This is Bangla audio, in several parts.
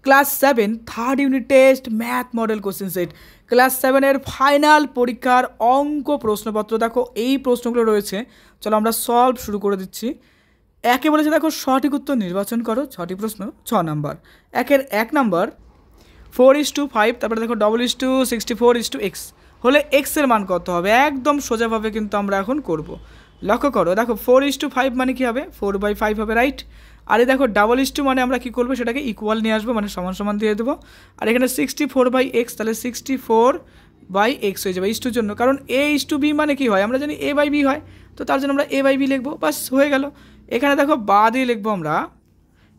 Class 7 third unit test math model question set class 7-এর ফাইনাল পরীক্ষার অঙ্ক প্রশ্নপত্র। দেখো এই প্রশ্নগুলো রয়েছে, চলো আমরা সলভ শুরু করে দিচ্ছি। একে বলেছে দেখো সঠিক উত্তর নির্বাচন করো, 6টি প্রশ্ন 6 নাম্বার। একের 1 নাম্বার 4:5, তারপরে দেখো $64:x হলে এক্সের মান কত হবে। একদম সোজাভাবে কিন্তু আমরা এখন করব। লক্ষ্য করো, দেখো 4:5 মানে কী হবে, 4/5 হবে, রাইট। আর এই দেখো $2 মানে আমরা কী করবো, সেটাকে ইকুয়াল নিয়ে আসবো, মানে সমান সমান দিয়ে দেবো। আর এখানে 64/x, তাহলে 64/x হয়ে যাবে ইস টুর জন্য, কারণ a:b মানে কী হয় আমরা জানি a/b হয়, তো তার জন্য আমরা a/b লিখবো, বাস হয়ে গেল। এখানে দেখো বা দিয়ে লিখবো আমরা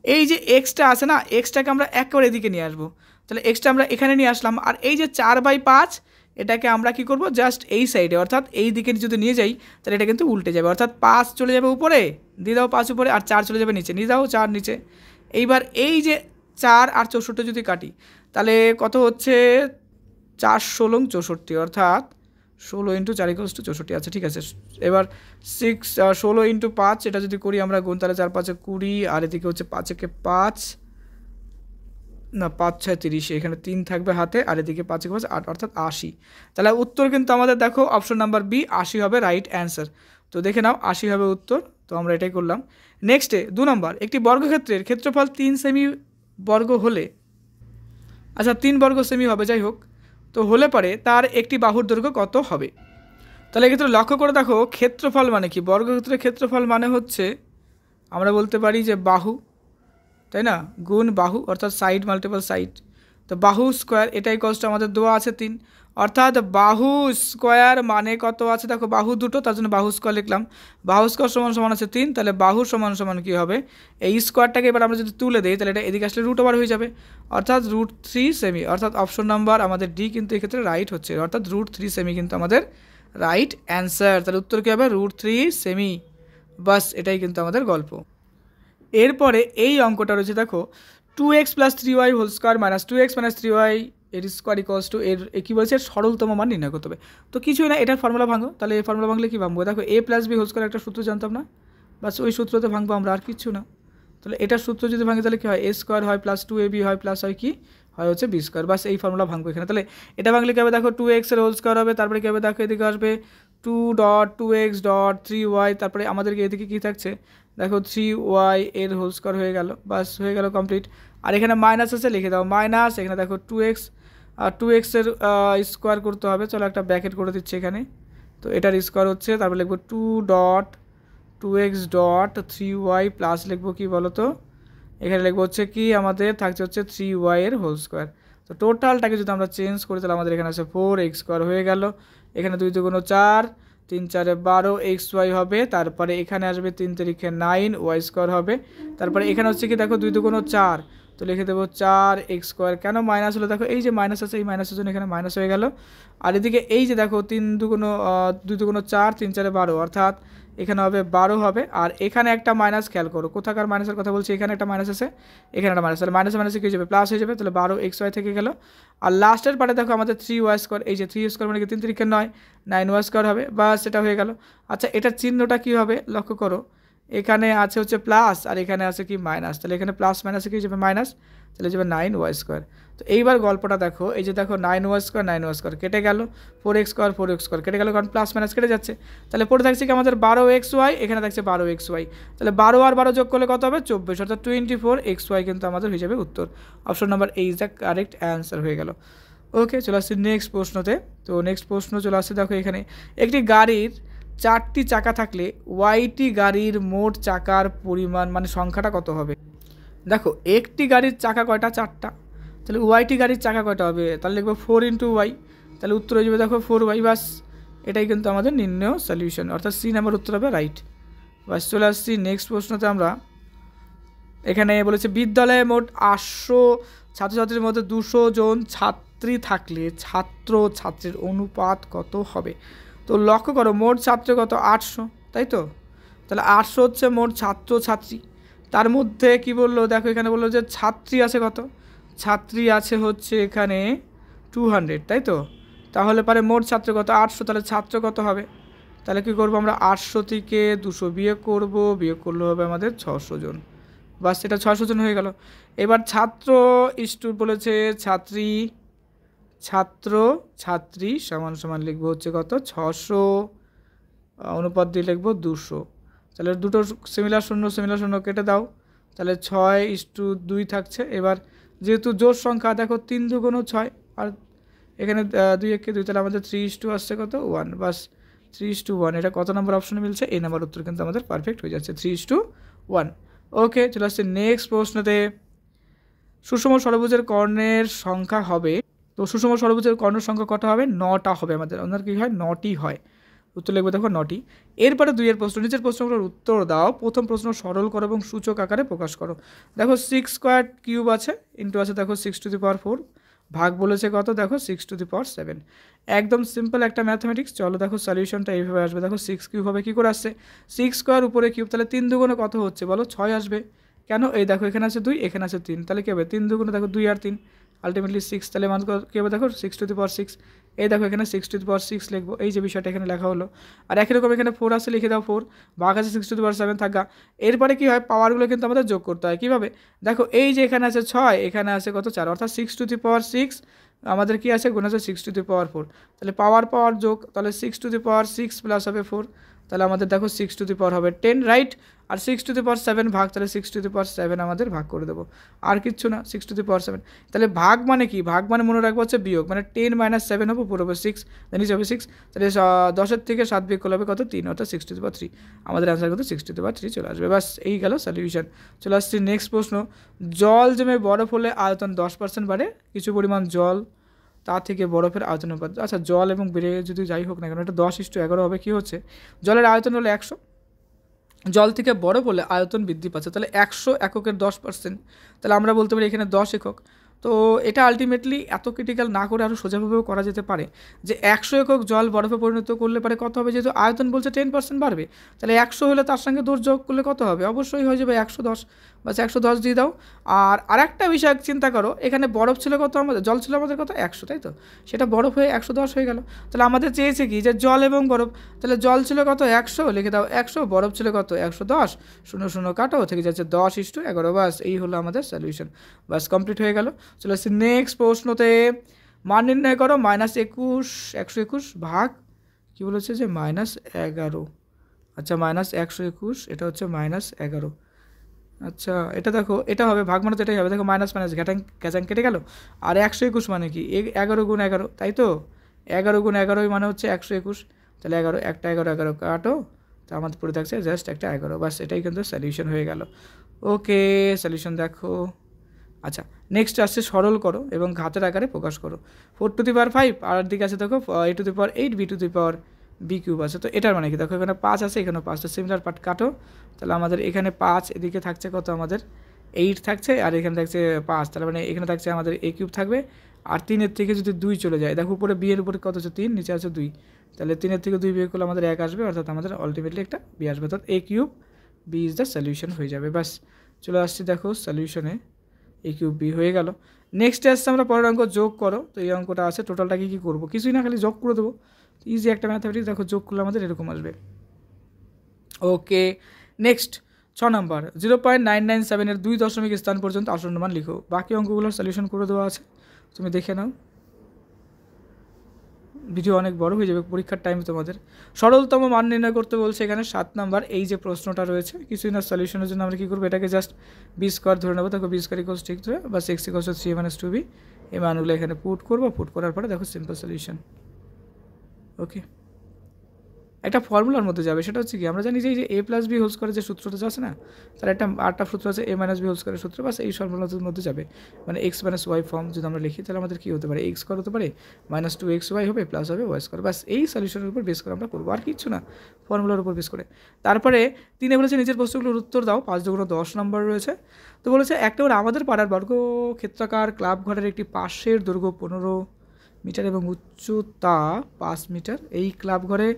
এই যে এক্সটা আছে না, এক্সটাকে আমরা একেবারে এদিকে নিয়ে আসবো, তাহলে এক্সটা আমরা এখানে নিয়ে আসলাম। আর এই যে 4/5 এটাকে আমরা কি করব, জাস্ট এই সাইডে অর্থাৎ এই দিকে যদি নিয়ে যাই তাহলে এটা কিন্তু উল্টে যাবে, অর্থাৎ 5 চলে যাবে উপরে, দিয়ে দাও 5 উপরে, আর 4 চলে যাবে নিচে, নিয়ে দাও 4 নিচে। এইবার এই যে 4 আর 64 যদি কাটি তাহলে কত হচ্ছে, 4 ষোলং 64, অর্থাৎ 16 × 4 = 64। আচ্ছা ঠিক আছে, এবার 16 × 5 এটা যদি করি আমরা গুণ, তাহলে 4 5 20, আর এদিকে হচ্ছে 5 একে 5 না 5 6 30, এখানে 3 থাকবে হাতে, আর এদিকে 5 একে 5 8, অর্থাৎ 80। তাহলে উত্তর কিন্তু আমাদের দেখো অপশন নাম্বার বি 80 হবে রাইট অ্যান্সার। তো দেখে নাও 80 হবে উত্তর, তো আমরা এটাই করলাম। নেক্সটে 2 নম্বর, একটি বর্গক্ষেত্রের ক্ষেত্রফল 3 সেমি বর্গ হলে, আচ্ছা 3 বর্গ সেমি হবে, যাই হোক, তো হলে পরে তার একটি বাহুর দৈর্ঘ্য কত হবে। তাহলে এক্ষেত্রে লক্ষ্য করে দেখো ক্ষেত্রফল মানে কি, বর্গক্ষেত্রের ক্ষেত্রফল মানে হচ্ছে আমরা বলতে পারি যে বাহু, তাই না, গুণ বাহু, অর্থাৎ সাইড মাল্টিপল সাইড। তো বাহু স্কোয়ার এটাই কষ্ট আমাদের দেওয়া আছে 3, অর্থাৎ বাহু স্কোয়ার মানে কত আছে, দেখো বাহু দুটো, তার জন্য বাহু স্কোয়ার লিখলাম। বাহু স্কোয়ার সমান সমান আছে 3, তাহলে বাহু সমান সমান কী হবে, এই স্কোয়ারটাকে এবার আমরা যদি তুলে দিই তাহলে এটা এদিকে আসলে √ওভার হয়ে যাবে, অর্থাৎ √3 সেমি, অর্থাৎ অপশন নাম্বার আমাদের ডি কিন্তু এক্ষেত্রে রাইট হচ্ছে, অর্থাৎ √3 সেমি কিন্তু আমাদের রাইট অ্যান্সার। তাহলে উত্তর কী হবে, √3 সেমি, বাস এটাই কিন্তু আমাদের গল্প। এরপরে এই অঙ্কটা রয়েছে দেখো 2x + 3y² - 2x - 3y এর স্কোয়ার ইকুয়ালস টু, এর কী বলছে, সরলতম মান নির্ণয় করতে হবে। তো কিছুই না, এটার ফর্মুলা ভাঙো, তাহলে এই ফর্মুলা ভাঙলে কী ভাঙবো, দেখো a + b² একটা সূত্র জানতাম না, বাস ওই সূত্রতে ভাঙবো আমরা, আর কিচ্ছু না। তাহলে এটার সূত্র যদি ভাঙি তাহলে কী হয়, a² হয় + 2ab হয় প্লাস হয় কি হয় হচ্ছে b², বাস এই ফর্মুলা ভাঙবো এখানে। তাহলে এটা ভাঙলে কী হবে, দেখো 2x এর হোল স্কোয়ার হবে, তারপরে কী হবে দেখো এদিকে আসবে 2.2x.3y, তারপরে আমাদেরকে এদিকে কী থাকছে দেখো 3y এর হোল স্কোয়ার হয়ে গেল, বাস হয়ে গেল কমপ্লিট। আর এখানে মাইনাস আছে, লিখে দাও মাইনাস, এখানে দেখো 2x আর 2x এর স্কোয়ার করতে হবে, চলো একটা ব্র্যাকেট করে দিচ্ছি এখানে, তো এটার স্কোয়ার হচ্ছে, তারপরে লিখবো 2.2x.3y প্লাস লিখবো কি বলো তো, এখানে লিখবো হচ্ছে কি আমাদের থাকছে হচ্ছে 3y এর হোল স্কোয়ার। তো টোটালটাকে যদি আমরা চেঞ্জ করি তাহলে আমাদের এখানে আছে 4x² হয়ে গেল, এখানে 2 × 4 3 × 4 12 xy হবে, তারপরে এখানে আসবে 3 × 3 = 9 y² হবে, তারপরে এখানে হচ্ছে কি দেখো 2 × 4, তো লিখে দেবো 4x²। কেন মাইনাস হলো, দেখো এই যে মাইনাস আছে, এই মাইনাসের জন্য এখানে মাইনাস হয়ে গেল। আর এদিকে এই যে দেখো 2 × 4 3 × 4 12, অর্থাৎ এখানে হবে 12 হবে। আর এখানে একটা মাইনাস, খেয়াল করো কোথাকার মাইনাসের কথা বলছি, এখানে একটা মাইনাস আছে, এখানে একটা মাইনাস, তাহলে মাইনাসে মাইনাসে কী হয়ে যাবে, প্লাস হয়ে যাবে, তাহলে 12xy থেকে গেল। আর লাস্টের পার্টে দেখো আমাদের 3y², এই যে 3 মানে কি 3 × 3 = 9, 9y² হবে, বা সেটা হয়ে গেল। আচ্ছা এটার চিহ্নটা কী হবে লক্ষ্য করো, এখানে আছে হচ্ছে প্লাস আর এখানে আছে কি মাইনাস, তাহলে এখানে প্লাস মাইনাসে কী যাবে মাইনাস, তাহলে যাবে 9y²। তো এইবার গল্পটা দেখো, এই যে দেখো 9y² কেটে গেল, 4x² কেটে গেল, কারণ প্লাস মাইনাস কেটে যাচ্ছে, তাহলে পড়ে থাকছে কি আমাদের 12xy, এখানে থাকছে 12xy, তাহলে 12 আর 12 যোগ করলে কত হবে 24, অর্থাৎ 24xy কিন্তু আমাদের হয়ে যাবে উত্তর। Option number A is the correct answer হয়ে গেল। ওকে, চলে আসছি নেক্সট প্রশ্নতে। তো নেক্সট প্রশ্ন চলে আসছে দেখো, এখানে একটি গাড়ির 4টি চাকা থাকলে ওয়াইটি গাড়ির মোট চাকার পরিমাণ মানে সংখ্যাটা কত হবে। দেখো একটি গাড়ির চাকা কয়টা, 4টা, তাহলে ওয়াইটি গাড়ির চাকা কয়টা হবে, তাহলে লিখবো 4 × y, তাহলে উত্তর হয়ে যাবে দেখো 4y, বাস এটাই কিন্তু আমাদের নির্ণয় সলিউশন, অর্থাৎ সি নাম্বার উত্তর হবে রাইট। বাস চলে আসছি নেক্সট প্রশ্নতে আমরা। এখানে বলেছে বিদ্যালয়ে মোট 800 ছাত্রছাত্রীর মধ্যে 200 জন ছাত্রী থাকলে ছাত্র ছাত্রীর অনুপাত কত হবে। তো লক্ষ্য করো মোট ছাত্র কত 800, তাই তো, তাহলে 800 হচ্ছে মোট ছাত্র ছাত্রী, তার মধ্যে কি বললো দেখো এখানে বললো যে ছাত্রী আছে কত, ছাত্রী আছে হচ্ছে এখানে 200, তাই তো, তাহলে পারে মোট ছাত্র কত 800, তাহলে ছাত্র কত হবে, তাহলে কী করবো আমরা 800 থেকে 200 বিয়োগ করবো, বিয়োগ করলে হবে আমাদের 600 জন, বাস এটা 600 জন হয়ে গেল। এবার ছাত্র বলেছে ছাত্রী ছাত্র ছাত্রী সমান সমান লিখবো হচ্ছে কত 600 অনুপাত দিয়ে লিখবো 200। তাহলে দুটো সিমিলার শূন্য কেটে দাও, তাহলে 6:2 থাকছে। এবার যেহেতু জোড় সংখ্যা দেখো 3 2 6 আর এখানে 2 1 2, তাহলে আমাদের 3:2 আসছে কত 1, বাস 3:1। এটা কত নম্বর অপশনে মিলছে? এই নাম্বার উত্তর কিন্তু আমাদের পারফেক্ট হয়ে যাচ্ছে 3:1। ওকে, চলে আসছে নেক্সট প্রশ্নতে। সুষম ষড়ভুজের কর্ণের সংখ্যা হবে, তো সুষম ষড়ভুজের কর্ণের সংখ্যা কত হবে? 9টা হবে আমাদের। ওনার কী হয়? 9টি হয়। উত্তর লিখবো দেখো 9টি। এরপরে 2 এর প্রশ্ন, নিচের প্রশ্নগুলোর উত্তর দাও। প্রথম প্রশ্ন সরল করো এবং সূচক আকারে প্রকাশ করো। দেখো 6² আছে, ইন্টু আছে দেখো 6⁴, ভাগ বলেছে কত? দেখো 6⁷। একদম সিম্পল একটা ম্যাথমেটিক্স। চলো দেখো সলিউশনটা এইভাবে আসবে। দেখো 6³ হবে, কী করে আসছে? 6² উপরে কিউব, তাহলে 3 2 কত হচ্ছে বলো? 6 আসবে। কেন? এই দেখো এখানে আছে 2, এখানে আছে 3, তাহলে কী হবে? 3 2 দেখো 2 আর 3, আলটিমেটলি 6। তাহলে মান কী হবে? দেখো 6⁶। এই দেখো এখানে 6⁶ লিখবো, এই যে বিষয়টা এখানে লেখা হলো। আর একই রকম এখানে 4 আছে, লিখে দাও 4, ভাগ আছে 6⁷ থাকা। এরপরে কী হয়? পাওয়ারগুলো কিন্তু আমাদের যোগ করতে হয়। কীভাবে? দেখো এই যে এখানে আছে 6, এখানে আছে কত? 4, অর্থাৎ 6⁶ আমাদের কি আছে? গুণ আছে 6⁴। তাহলে পাওয়ার যোগ, তাহলে 6⁶ প্লাস হবে 4, তাহলে আমাদের দেখো 6 হবে 10, রাইট। আর 6⁷ ভাগ, তাহলে 6⁷ আমাদের ভাগ করে দেবো, আর কিচ্ছু না। 6⁷, তাহলে ভাগ মানে কি? ভাগ মানে মনে রাখবো হচ্ছে বিয়োগ, মানে 10 - 7 হবে, পুরো হবে 6, নিচে হবে 6। তাহলে 10-এর থেকে 7 বিয়োগ করলে হবে কত? 3, অর্থাৎ 6⁵। আমাদের অ্যান্সার কত? 6⁵ চলে আসবে। বাস এই গেল সলিউশন। চলে আসছি নেক্সট প্রশ্ন। জল জমে বরফ হলে আয়তন 10% বাড়ে, কিছু পরিমাণ জল তা থেকে বরফের আয়তন অনুপাত। আচ্ছা, জল এবং বেড়ে যদি যাই হোক না কেন, এটা 10:11 হবে। কী হচ্ছে? জলের আয়তন হলো 100, জল থেকে বরফ হলে আয়তন বৃদ্ধি পাচ্ছে, তাহলে 100 এককের 10%, তাহলে আমরা বলতে পারি এখানে 10 একক। তো এটা আলটিমেটলি এত ক্রিটিক্যাল না করে আরও সোজাভাবেও করা যেতে পারে, যে 100 একক জল বরফে পরিণত করলে পারে কত হবে? যেহেতু আয়তন বলছে 10% বাড়বে, তাহলে 100 হলে তার সঙ্গে 10 যোগ করলে কত হবে? অবশ্যই হয়ে যাবে 110, বাস 110 দিয়ে দাও। আর আরেকটা বিষয় চিন্তা করো, এখানে বরফ ছিল কত? আমাদের জল ছিল আমাদের কত? 100, তাই তো? সেটা বরফ হয়ে 110 হয়ে গেল। তাহলে আমাদের চেয়েছে কি? যে জল এবং বরফ, তাহলে জল ছিল কত? 100, লিখে দাও 100, বরফ ছিল কত? 110, 0 কাটো, থেকে যাচ্ছে 10:11, বাস এই হলো আমাদের সলিউশন। বাস কমপ্লিট হয়ে গেল। চলে আসছি নেক্সট প্রশ্নতে। মান নির্ণয় করো -21, 121 ভাগ কী বলেছে? যে -11। আচ্ছা, -121, এটা হচ্ছে -11। আচ্ছা, এটা দেখো, এটা হবে ভাগ, মানে তো এটাই হবে। দেখো মাইনাস মাইনাস গ্যাচাং কেটে গেল। আর 121 মানে কি? 11 গুণ 11, তাই তো? 11 গুণ 11 মানে হচ্ছে 121, তাহলে 11, একটা 11 কাটো, তো আমাদের পড়ে থাকছে জাস্ট একটা 11। বাস এটাই কিন্তু সলিউশন হয়ে গেল। ওকে, সলিউশন দেখো। আচ্ছা, নেক্সট আসছে সরল করো এবং ঘাতের আকারে প্রকাশ করো। 4⁵, আর দিকে আছে দেখো a⁸ b³ আছে। তো এটার মানে কি? দেখো এখানে 5 আছে, এখানে 5, তো সিমিলার পার্ট কাটো, তাহলে আমাদের এখানে 5, এদিকে থাকছে কত? আমাদের 8 থাকছে, আর এখানে থাকছে 5, তাহলে মানে এখানে থাকছে আমাদের a³ থাকবে। আর 3-এর থেকে যদি 2 চলে যায়, দেখো উপরে b এর উপরে কত আছে? 3, নিচে আছে 2, তাহলে 3-এর থেকে 2 বিয়োগ করলে আমাদের 1 আসবে, অর্থাৎ আমাদের আলটিমেটলি একটা b আসবে, অর্থাৎ a³ b is the solution হয়ে যাবে। বাস চলে আসছি দেখো সলিউশনে, a³ b হয়ে গেল। নেক্সট আসছে আমরা পরের অঙ্ক, যোগ করো। তো এই অঙ্কটা আছে, টোটালটাকে কী করবো? কিছুই না, খালি যোগ করে দেবো। ইজি একটা ম্যাথামেটিক্স। দেখো যোগ করলে আমাদের এরকম আসবে। ওকে, নেক্সট 6 নম্বর। 0.997-এর 2 দশমিক স্থান পর্যন্ত আসন্ন মান লিখো। বাকি অঙ্কগুলোর সলিউশন করে দেওয়া আছে, তুমি দেখে নাও। ভিডিও অনেক বড় হয়ে যাবে পরীক্ষার টাইম তোমাদের। সরলতম মান নির্ণয় করতে বলছে এখানে 7 নাম্বার। এই যে প্রশ্নটা রয়েছে, কিছুই না, সলিউশনের জন্য আমরা কী করবো? এটাকে জাস্ট b² ধরে নেবো। দেখো b² = 6 ধরে, বা x = 3 - 2b, এই মানগুলো এখানে পুট করবো। পুট করার পরে দেখো সিম্পল সলিউশন। ওকে, একটা ফর্মুলার মধ্যে যাবে, সেটা হচ্ছে কি? আমরা জানি যে এই যে a+b² যে সূত্রটা আছে না, তার একটা আরেকটা সূত্র আছে a-b² সূত্র, বাস এই ফর্মুলার মধ্যে যাবে। মানে x - y ফর্ম যদি আমরা লিখি, তাহলে আমাদের কী হতে পারে? x² হতে পারে, -2xy হবে, প্লাস হবে y²। বাস এই সলিউশনের উপর বেস করে আমরা করবো, আর কিচ্ছু না, ফর্মুলার উপর বেস করে। তারপরে 3-এ বলেছে নিচের প্রশ্নগুলোর উত্তর দাও। 5 × 10 নম্বর রয়েছে। তো বলেছে একটা আমাদের পাড়ার বর্গক্ষেত্রাকার ক্লাব ঘরের একটি পাশের দৈর্ঘ্য 15 মিটার এবং উচ্চতা 5 মিটার। এই ক্লাব ঘরে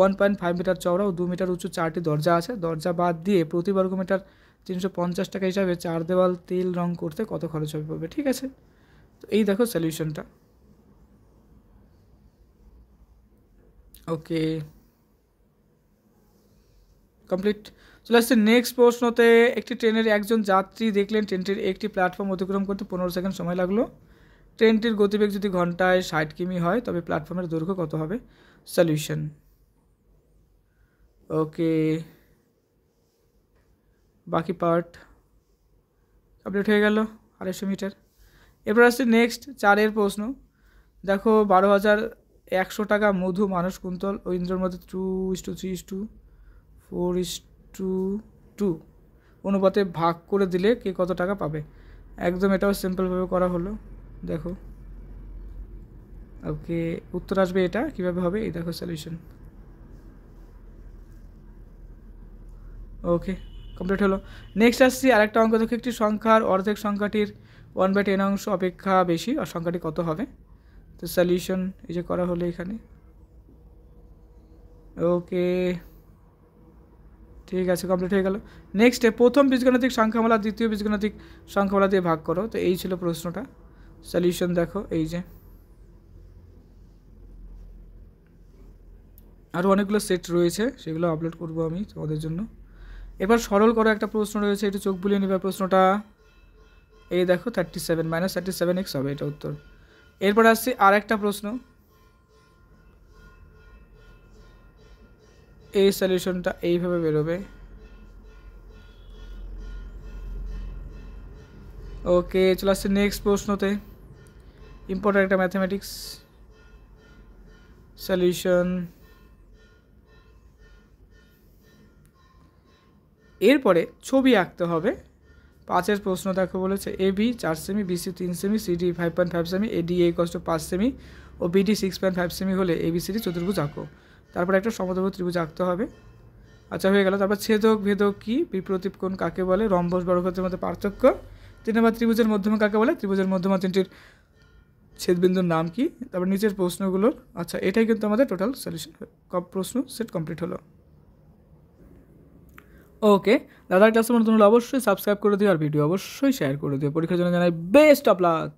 1.5 মিটার চওড়া ও 2 মিটার উঁচু 4টি দরজা আছে। দরজা বাদ দিয়ে প্রতি বর্গমিটার 350 টাকা হিসাবে 4 দেওয়াল তেল রং করতে কত খরচ হবে? ঠিক আছে, তো এই দেখো সলিউশনটা। ওকে, কমপ্লিট। চলে আসছে নেক্সট প্রশ্নতে। একটি ট্রেনের একজন যাত্রী দেখলেন ট্রেনটির একটি প্ল্যাটফর্ম অতিক্রম করতে 15 সেকেন্ড সময় লাগলো। ট্রেনটির গতিবেগ যদি ঘন্টায় 60 কিমি হয় তবে প্ল্যাটফর্মের দৈর্ঘ্য কত হবে? সলিউশন। ওকে, বাকি পার্ট কমপ্লিট হয়ে গেল, 250 মিটার। এরপর আসছে নেক্সট 4 প্রশ্ন। দেখো 12,100 টাকা মধু মানুষ কুন্তল ও ইন্দ্রের মধ্যে 2:3:4:2 অনুপাতে ভাগ করে দিলে কে কত টাকা পাবে? একদম এটাও সিম্পলভাবে করা হলো, দেখো। ওকে, উত্তর আসবে এটা কিভাবে হবে, এই দেখো সলিউশন। ওকে, কমপ্লিট হলো। নেক্সট আসছি আরেকটা অঙ্ক। দেখো একটি সংখ্যার অর্ধেক সংখ্যাটির 1/10 অংশ অপেক্ষা বেশি, আর সংখ্যাটি কত হবে? তো সলিউশন এই যে করা হলো এখানে। ওকে, ঠিক আছে, কমপ্লিট হয়ে গেল। নেক্সটে প্রথম বীজগণিতিক সংখ্যামালা দ্বিতীয় বীজগণিতিক সংখ্যামালা দিয়ে ভাগ করো। তো এই ছিল প্রশ্নটা। সলিউশন দেখো এই যে। আরও অনেকগুলো সেট রয়েছে, সেগুলো আপলোড করব আমি তোমাদের জন্য। এবার সরল করো একটা প্রশ্ন রয়েছে, একটু চোখ বুলিয়ে নেবে প্রশ্নটা। এই দেখো 37 - 37x হবে এটা উত্তর। এরপর আসছি আর একটা প্রশ্ন। এই সলিউশনটা এইভাবে বেরোবে। ওকে, চলে আসছে নেক্সট প্রশ্নতে। ইম্পর্টেন্ট একটা ম্যাথামেটিক্স সলিউশন। এরপরে ছবি আঁকতে হবে। 5 প্রশ্ন দেখো বলেছে AB 4 সেমি, BC 3 সেমি, CD 5.5 সেমি, ADA = 5 সেমি ও BD 6.5 সেমি হলে ABCD চতুর্ভুজ আঁকো। তারপর একটা সমদ্বিবাহু ত্রিভুজ আঁকতে হবে। আচ্ছা, হয়ে গেল। তারপর ছেদক ভেদক কি, বিপ্রতীপ কোণ কাকে বলে, রম্বস বর্গক্ষেত্রের মধ্যে পার্থক্য, 3 নম্বর ত্রিভুজের মধ্যমা কাকে বলে, ত্রিভুজের মধ্যমা তিনটির ছেদবিন্দুর নাম কি। তারপর নিচের প্রশ্নগুলোর, আচ্ছা এটাই কিন্তু আমাদের টোটাল সলিউশন, প্রশ্ন সেট কমপ্লিট হলো। ওকে, দাদার ক্লাসের মধ্যে তোমরা অবশ্যই সাবস্ক্রাইব করে দিও আর ভিডিও অবশ্যই শেয়ার করে দিও। পরীক্ষার জন্য জানাই বেস্ট অফ লাক।